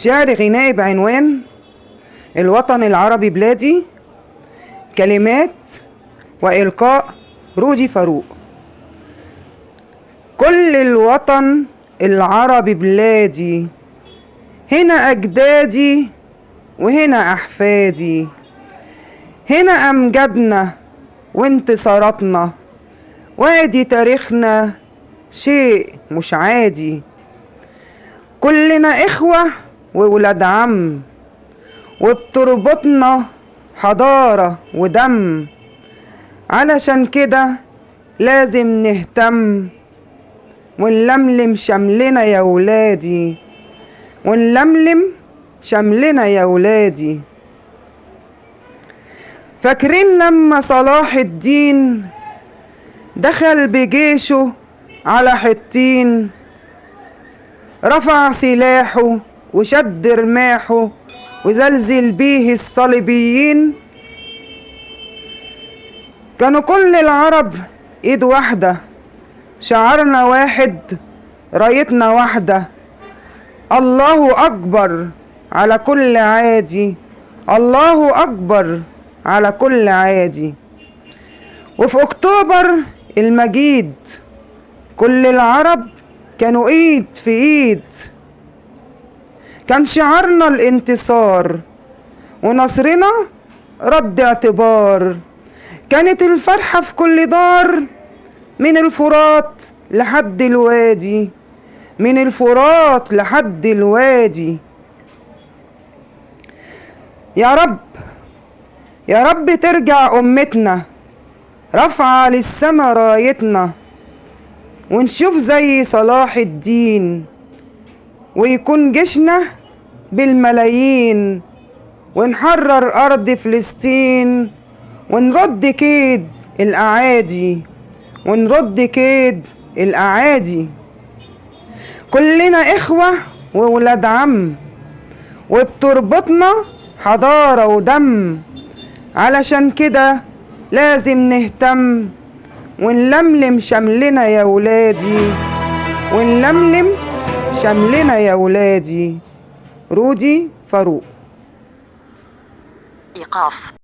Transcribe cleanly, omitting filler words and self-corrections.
شعر غنائي بعنوان الوطن العربي بلادي. كلمات وإلقاء رودي فاروق. كل الوطن العربي بلادي، هنا أجدادي وهنا أحفادي، هنا أمجادنا وانتصاراتنا، وادي تاريخنا شيء مش عادي. كلنا إخوة وولاد عم، وبتربطنا حضارة ودم، علشان كده لازم نهتم ونلملم شملنا يا ولادي، ونلملم شملنا يا ولادي. فاكرين لما صلاح الدين دخل بجيشه على حطين، رفع سلاحه وشد رماحه وزلزل بيه الصليبيين؟ كانوا كل العرب ايد واحدة، شعارنا واحد، رايتنا واحدة. الله أكبر على كل عادي، الله أكبر على كل عادي. وفي أكتوبر المجيد كل العرب كانوا ايد في ايد، كان شعارنا الانتصار ونصرنا رد اعتبار. كانت الفرحة في كل دار، من الفرات لحد الوادي، من الفرات لحد الوادي. يا رب يا رب ترجع أمتنا رافعة للسما رايتنا، ونشوف زي صلاح الدين، ويكون جيشنا بالملايين، ونحرر أرض فلسطين، ونرد كيد الأعادي، ونرد كيد الأعادي. كلنا إخوة وولاد عم، وبتربطنا حضارة ودم، علشان كده لازم نهتم ونلملم شملنا يا ولادي، ونلملم شملنا يا ولادي. رودي فاروق. إيقاف.